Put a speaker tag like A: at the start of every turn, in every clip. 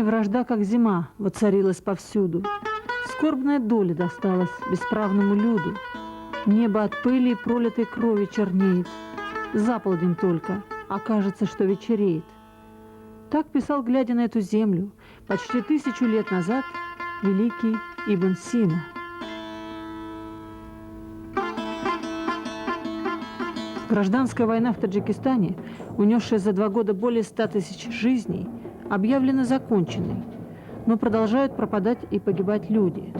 A: вражда, как зима, воцарилась повсюду. Скорбная доля досталась бесправному люду. Небо от пыли и пролитой крови чернеет. За полдень только, а кажется, что вечереет. Так писал, глядя на эту землю, почти 1000 лет назад великий Ибн Сина. Гражданская война в Таджикистане, унесшая за 2 года более 100 000 жизней, объявлена законченной, но продолжают пропадать и погибать люди.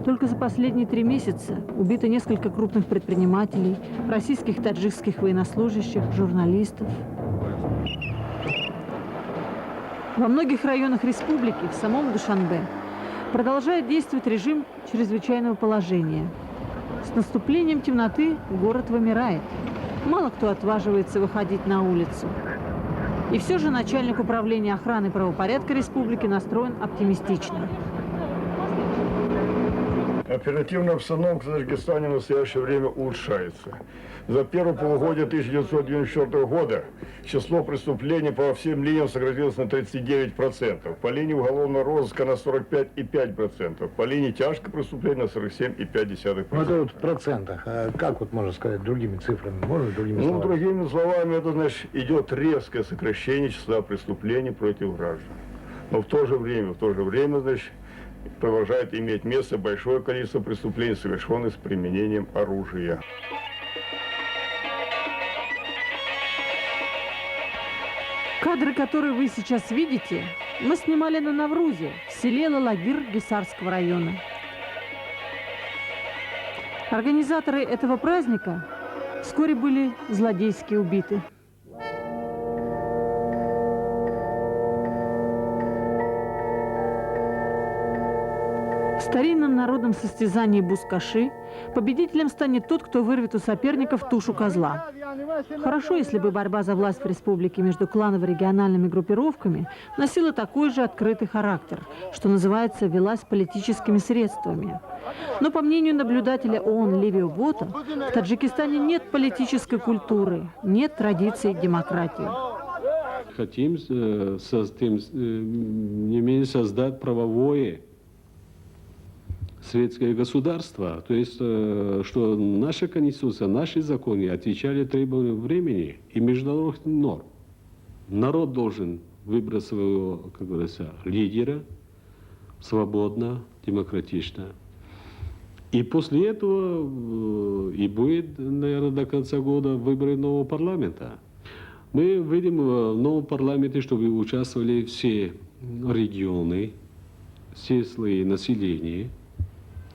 A: Только за последние 3 месяца убито несколько крупных предпринимателей, российских и таджикских военнослужащих, журналистов. Во многих районах республики, в самом Душанбе, продолжает действовать режим чрезвычайного положения. С наступлением темноты город вымирает. Мало кто отваживается выходить на улицу. И все же начальник управления охраны и правопорядка республики настроен оптимистично.
B: Оперативная обстановка в Таджикистане в настоящее время улучшается. За первое полугодие 1994 года число преступлений по всем линиям сократилось на 39%, по линии уголовного розыска на 45,5%, по линии тяжкого преступления на 47,5%.
C: Ну, это вот в процентах. А как вот можно сказать другими цифрами? Можно другими словами?
B: Ну, другими словами, это значит, идет резкое сокращение числа преступлений против граждан. Но в то же время, значит, продолжает иметь место большое количество преступлений, совершенных с применением оружия.
A: Кадры, которые вы сейчас видите, мы снимали на Наврузе, в селе Лалагир Гисарского района. Организаторы этого праздника вскоре были злодейски убиты. В старинном народном состязании бускаши победителем станет тот, кто вырвет у соперников тушу козла. Хорошо, если бы борьба за власть в республике между кланово-региональными группировками носила такой же открытый характер, что называется, велась политическими средствами. Но по мнению наблюдателя ООН Ливио Бота, в Таджикистане нет политической культуры, нет традиций демократии.
D: Хотим создать правовое светское государство, то есть, что наша конституция, наши законы отвечали требованиям времени и международных норм. Народ должен выбрать своего, как говорится, лидера свободно, демократично. И после этого и будет, наверное, до конца года выборы нового парламента. Мы видим в новом парламенте, чтобы участвовали все регионы, все слои населения,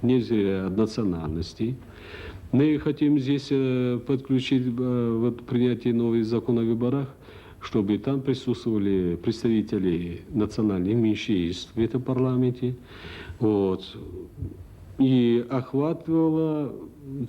D: нельзя от национальности. Мы хотим здесь подключить вот, принятие новых законов о выборах, чтобы там присутствовали представители национальных меньшинств в этом парламенте. Вот. И охватывало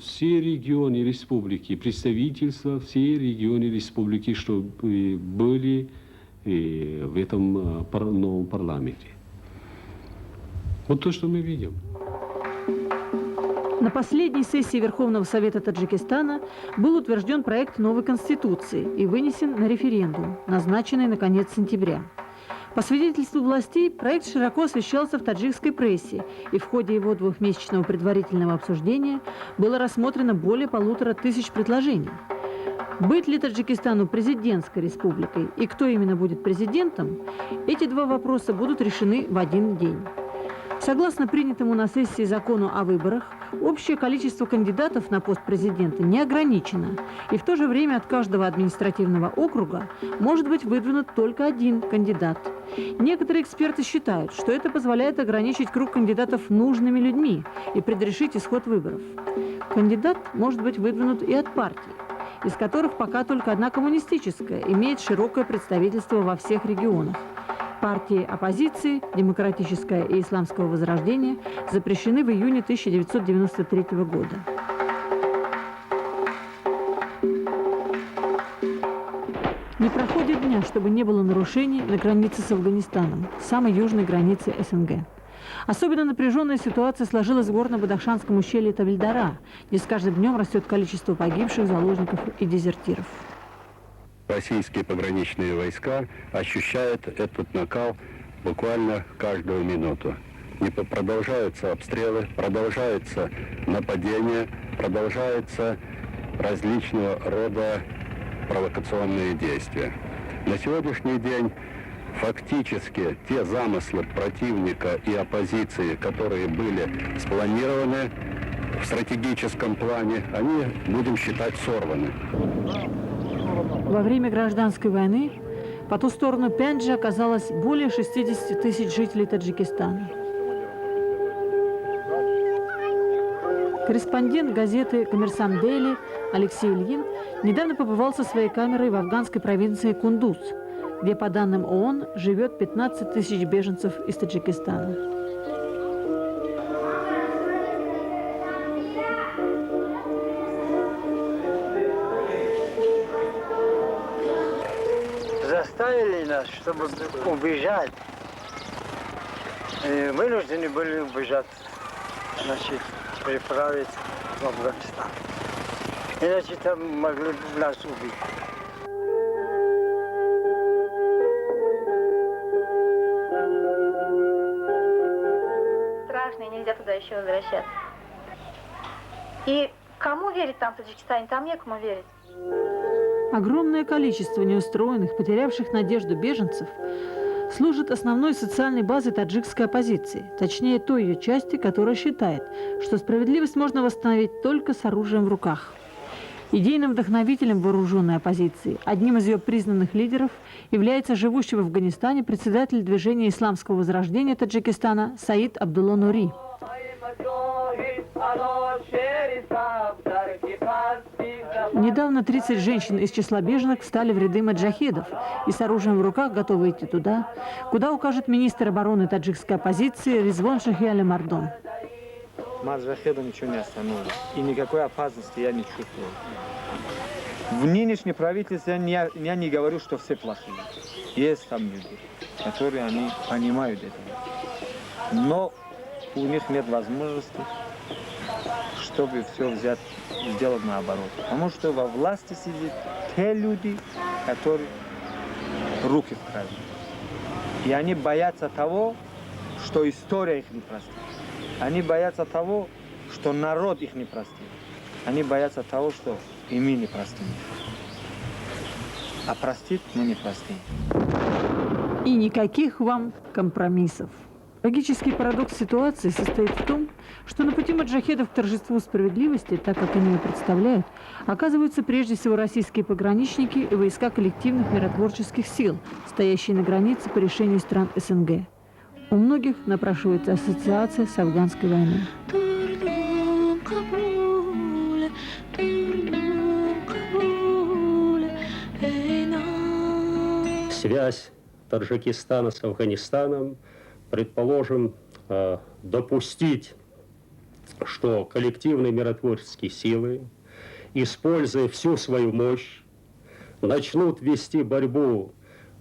D: все регионы республики, представительства все регионы республики, чтобы были в этом новом парламенте. Вот то, что мы видим.
A: На последней сессии Верховного Совета Таджикистана был утвержден проект новой Конституции и вынесен на референдум, назначенный на конец сентября. По свидетельству властей, проект широко освещался в таджикской прессе, и в ходе его 2-месячного предварительного обсуждения было рассмотрено более 1500 предложений. Быть ли Таджикистану президентской республикой и кто именно будет президентом, эти 2 вопроса будут решены в один день. Согласно принятому на сессии закону о выборах, общее количество кандидатов на пост президента не ограничено, и в то же время от каждого административного округа может быть выдвинут только 1 кандидат. Некоторые эксперты считают, что это позволяет ограничить круг кандидатов нужными людьми и предрешить исход выборов. Кандидат может быть выдвинут и от партий, из которых пока только одна коммунистическая имеет широкое представительство во всех регионах. Партии оппозиции, демократическое и исламского возрождения запрещены в июне 1993 года. Не проходит дня, чтобы не было нарушений на границе с Афганистаном, самой южной границе СНГ. Особенно напряженная ситуация сложилась в горно-бадахшанском ущелье Тавильдара, где с каждым днем растет количество погибших, заложников и дезертиров.
E: Российские пограничные войска ощущают этот накал буквально каждую минуту. Продолжаются обстрелы, продолжаются нападения, продолжаются различного рода провокационные действия. На сегодняшний день фактически те замыслы противника и оппозиции, которые были спланированы в стратегическом плане, они, будем считать, сорваны.
A: Во время гражданской войны по ту сторону Пенджи оказалось более 60 тысяч жителей Таджикистана. Корреспондент газеты «Коммерсант Дейли» Алексей Ильин недавно побывал со своей камерой в афганской провинции Кундуз, где, по данным ООН, живет 15 тысяч беженцев из Таджикистана.
F: Заставили нас, чтобы убежать. И вынуждены были убежать, значит, переправить в Афганистан. Иначе там могли бы нас убить.
G: Страшно, и нельзя туда еще возвращаться. И кому верить там в Таджикистане? Там некому верить.
A: Огромное количество неустроенных, потерявших надежду беженцев служит основной социальной базой таджикской оппозиции, точнее той ее части, которая считает, что справедливость можно восстановить только с оружием в руках. Идейным вдохновителем вооруженной оппозиции, одним из ее признанных лидеров, является живущий в Афганистане председатель движения исламского возрождения Таджикистана Саид Абдулла Нури. Недавно 30 женщин из числа беженок встали в ряды маджахедов и с оружием в руках готовы идти туда, куда укажет министр обороны таджикской оппозиции Ризвон Шахиали Мардон.
H: Маджахеда ничего не остановит. И никакой опасности я не чувствую. В нынешнем правительстве я не говорю, что все плохие. Есть там люди, которые они понимают это. Но у них нет возможности, чтобы все взять и сделать наоборот. Потому что во власти сидят те люди, которые руки в крови. И они боятся того, что история их не простит. Они боятся того, что народ их не простит. Они боятся того, что и мы не простим. А простить мы не простим.
A: И никаких вам компромиссов. Логический парадокс ситуации состоит в том, что на пути маджахедов к торжеству справедливости, так как они ее представляют, оказываются прежде всего российские пограничники и войска коллективных миротворческих сил, стоящие на границе по решению стран СНГ. У многих напрашивается ассоциация с афганской войной.
I: Связь Таджикистана с Афганистаном, предположим, допустить, что коллективные миротворческие силы, используя всю свою мощь, начнут вести борьбу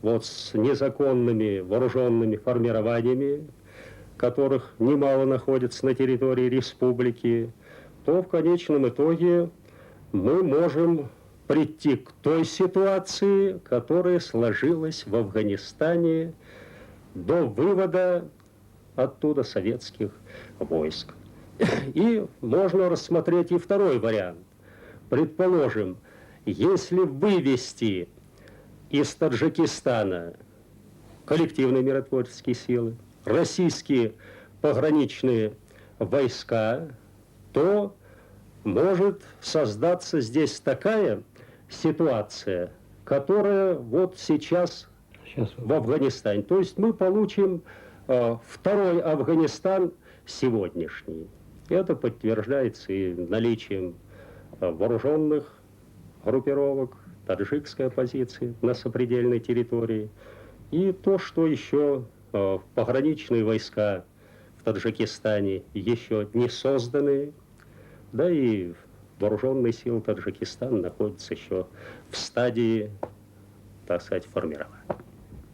I: вот с незаконными вооруженными формированиями, которых немало находится на территории республики, то в конечном итоге мы можем прийти к той ситуации, которая сложилась в Афганистане до вывода оттуда советских войск. И можно рассмотреть и второй вариант. Предположим, если вывести из Таджикистана коллективные миротворческие силы, российские пограничные войска, то может создаться здесь такая ситуация, которая вот сейчас в Афганистане. То есть мы получим второй Афганистан сегодняшний. Это подтверждается и наличием вооруженных группировок, таджикской оппозиции на сопредельной территории. И то, что еще пограничные войска в Таджикистане еще не созданы, да и вооруженные силы Таджикистана находятся еще в стадии, так сказать, формирования.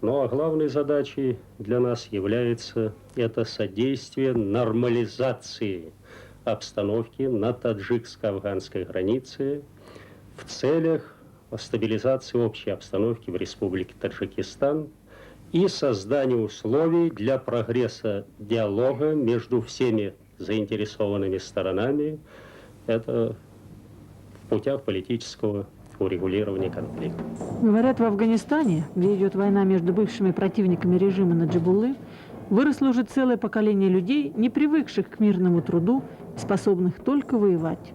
I: Ну а главной задачей для нас является это содействие нормализации обстановки на таджикско-афганской границе в целях стабилизации общей обстановки в Республике Таджикистан и создание условий для прогресса диалога между всеми заинтересованными сторонами. Это в путях политического урегулирования конфликта.
A: Говорят, в Афганистане, где идет война между бывшими противниками режима Наджибуллы, выросло уже целое поколение людей, не привыкших к мирному труду, способных только воевать.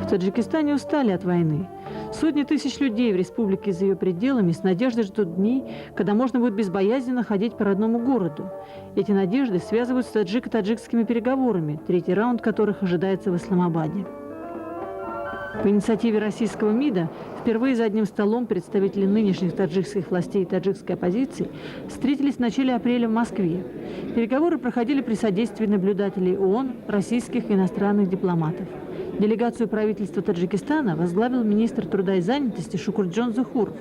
A: В Таджикистане устали от войны. Сотни тысяч людей в республике и за ее пределами с надеждой ждут дней, когда можно будет безбоязненно ходить по родному городу. Эти надежды связывают с таджико-таджикскими переговорами, третий раунд которых ожидается в Исламабаде. По инициативе российского МИДа впервые за одним столом представители нынешних таджикских властей и таджикской оппозиции встретились в начале апреля в Москве. Переговоры проходили при содействии наблюдателей ООН, российских и иностранных дипломатов. Делегацию правительства Таджикистана возглавил министр труда и занятости Шукурджон Зухуров.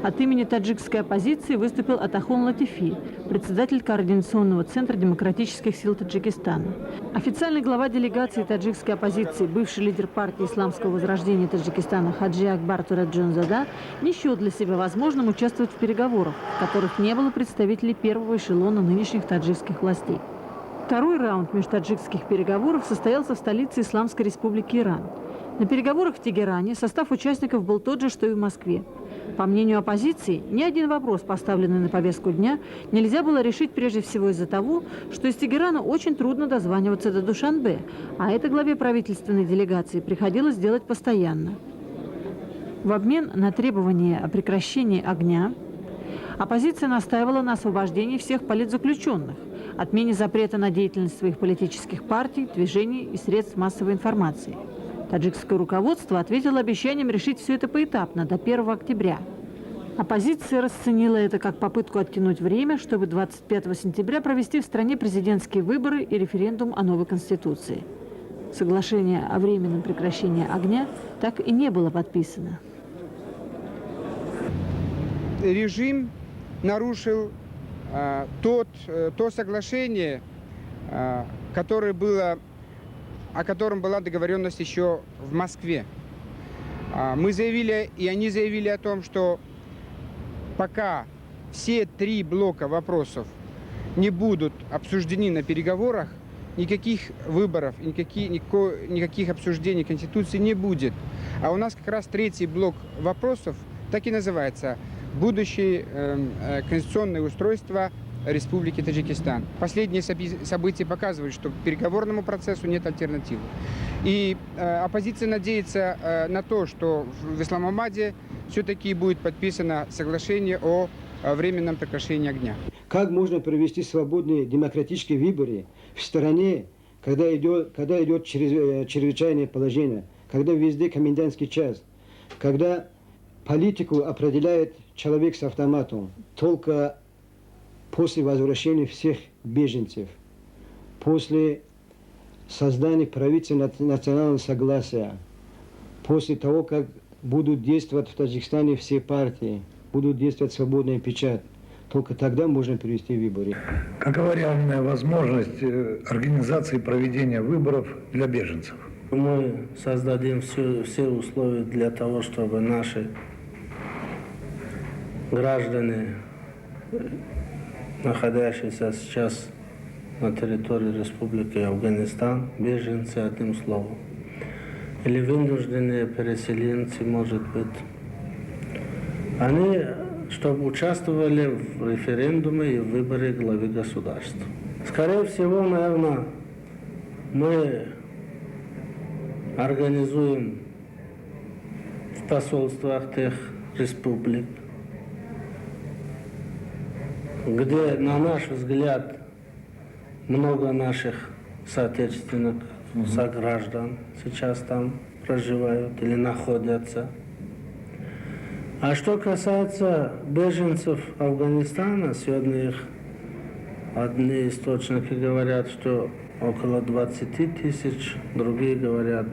A: От имени таджикской оппозиции выступил Атахон Латифи, председатель Координационного центра демократических сил Таджикистана. Официальный глава делегации таджикской оппозиции, бывший лидер партии исламского возрождения Таджикистана Хаджи Акбар Тураджонзада, не счел для себя возможным участвовать в переговорах, в которых не было представителей первого эшелона нынешних таджикских властей. Второй раунд межтаджикских переговоров состоялся в столице Исламской республики Иран. На переговорах в Тегеране состав участников был тот же, что и в Москве. По мнению оппозиции, ни один вопрос, поставленный на повестку дня, нельзя было решить прежде всего из-за того, что из Тегерана очень трудно дозваниваться до Душанбе, а это главе правительственной делегации приходилось делать постоянно. В обмен на требование о прекращении огня оппозиция настаивала на освобождении всех политзаключенных, отмене запрета на деятельность своих политических партий, движений и средств массовой информации. Таджикское руководство ответило обещанием решить все это поэтапно, до 1 октября. Оппозиция расценила это как попытку оттянуть время, чтобы 25 сентября провести в стране президентские выборы и референдум о новой конституции. Соглашение о временном прекращении огня так и не было подписано.
J: Режим нарушил то соглашение, о котором была договоренность еще в Москве. Мы заявили, и они заявили о том, что пока все 3 блока вопросов не будут обсуждены на переговорах, никаких выборов, никаких обсуждений Конституции не будет. А у нас как раз 3-й блок вопросов так и называется «Будущее конституционное устройство Республики Таджикистан». Последние события показывают, что переговорному процессу нет альтернативы. И оппозиция надеется на то, что в Исламабаде все-таки будет подписано соглашение о временном прекращении огня.
K: Как можно провести свободные демократические выборы в стране, когда идет чрезвычайное положение, когда везде комендантский час, когда политику определяет человек с автоматом только после возвращения всех беженцев, после создания правительства национального согласия, после того, как будут действовать в Таджикистане все партии, будут действовать свободная печать, только тогда можно провести выборы.
C: Какова реальная возможность организации проведения выборов для беженцев?
L: Мы создадим все условия для того, чтобы наши граждане, находящиеся сейчас на территории Республики Афганистан, беженцы, одним словом, или вынужденные переселенцы, может быть, они, чтобы участвовали в референдуме и в выборе главы государства. Скорее всего, наверное, мы организуем в посольствах тех республик, где, на наш взгляд, много наших соотечественных сограждан сейчас там проживают или находятся. А что касается беженцев Афганистана, сегодня их одни источники говорят, что около 20 тысяч, другие говорят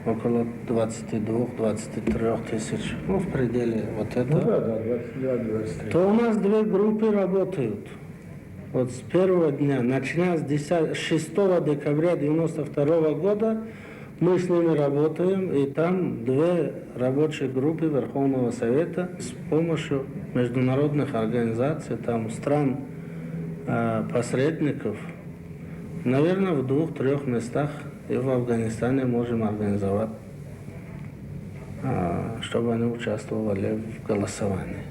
L: около 22-23 тысяч. Ну, в пределе вот этого.
C: Ну, да, 22-23.
L: То у нас 2 группы работают. Вот с первого дня, начиная с 6 декабря 1992 года, Мы с ними работаем, и там две рабочие группы Верховного Совета с помощью международных организаций, там стран, посредников, наверное, в 2-3 местах и в Афганистане можем организовать, чтобы они участвовали в голосовании.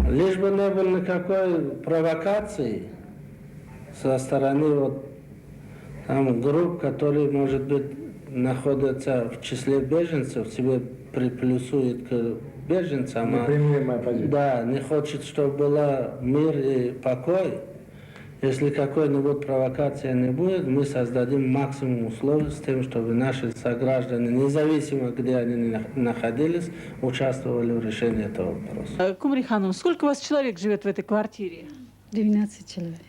L: Лишь бы не было никакой провокации со стороны там групп, которые, может быть, находятся в числе беженцев, себе приплюсуют к беженцам, да, не хочет, чтобы был мир и покой. Если какой-нибудь провокации не будет, мы создадим максимум условий с тем, чтобы наши сограждане, независимо где они находились, участвовали в решении этого вопроса.
A: Кумриханов, сколько у вас человек живет в этой квартире?
M: 12 человек.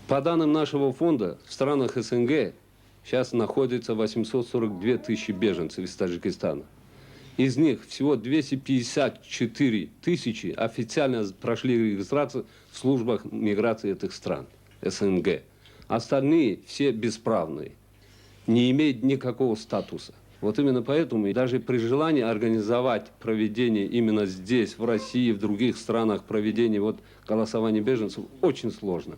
D: По данным нашего фонда, в странах СНГ сейчас находится 842 тысячи беженцев из Таджикистана. Из них всего 254 тысячи официально прошли регистрацию в службах миграции этих стран СНГ. Остальные все бесправные, не имеют никакого статуса. Вот именно поэтому и даже при желании организовать проведение именно здесь, в России, в других странах, проведение голосования беженцев очень сложно.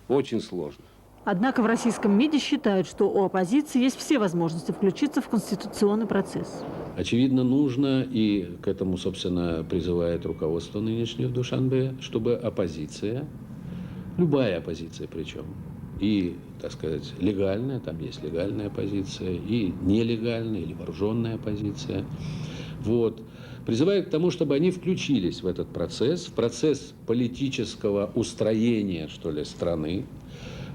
D: Очень сложно.
A: Однако в российском МИДе считают, что у оппозиции есть все возможности включиться в конституционный процесс.
N: Очевидно, нужно, и к этому, собственно, призывает руководство нынешнее в Душанбе, чтобы оппозиция, любая оппозиция причем, и, так сказать, легальная, там есть легальная оппозиция, и нелегальная или вооруженная оппозиция, призывает к тому, чтобы они включились в этот процесс, в процесс политического устроения, что ли, страны,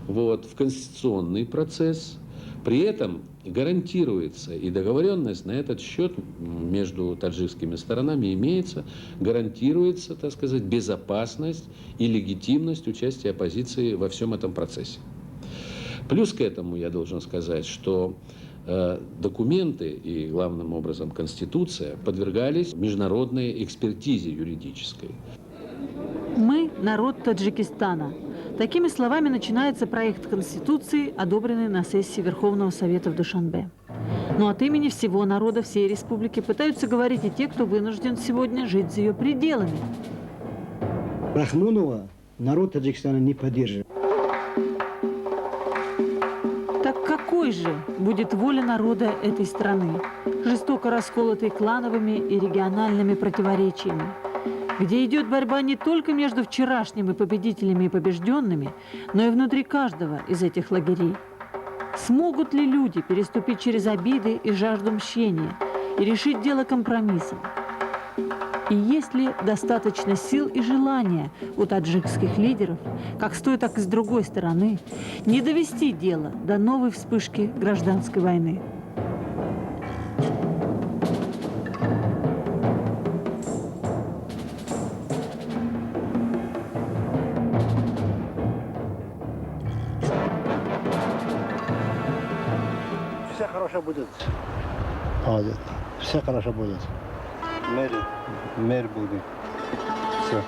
N: в конституционный процесс. При этом гарантируется, и договоренность на этот счет между таджикскими сторонами имеется, гарантируется, так сказать, безопасность и легитимность участия оппозиции во всем этом процессе. Плюс к этому я должен сказать, что документы и, главным образом, Конституция подвергались международной экспертизе юридической.
A: Мы – народ Таджикистана. Такими словами начинается проект Конституции, одобренный на сессии Верховного Совета в Душанбе. Но от имени всего народа всей республики пытаются говорить и те, кто вынужден сегодня жить за ее пределами.
K: Рахмонова народ Таджикистана не поддерживает.
A: Так какой же будет воля народа этой страны, жестоко расколотой клановыми и региональными противоречиями, где идет борьба не только между вчерашними победителями и побежденными, но и внутри каждого из этих лагерей? Смогут ли люди переступить через обиды и жажду мщения и решить дело компромиссом? И есть ли достаточно сил и желания у таджикских лидеров, как с той, так и с другой стороны, не довести дело до новой вспышки гражданской войны?
F: Все хорошо будет.
O: Все хорошо будет. Мэр будет. Все.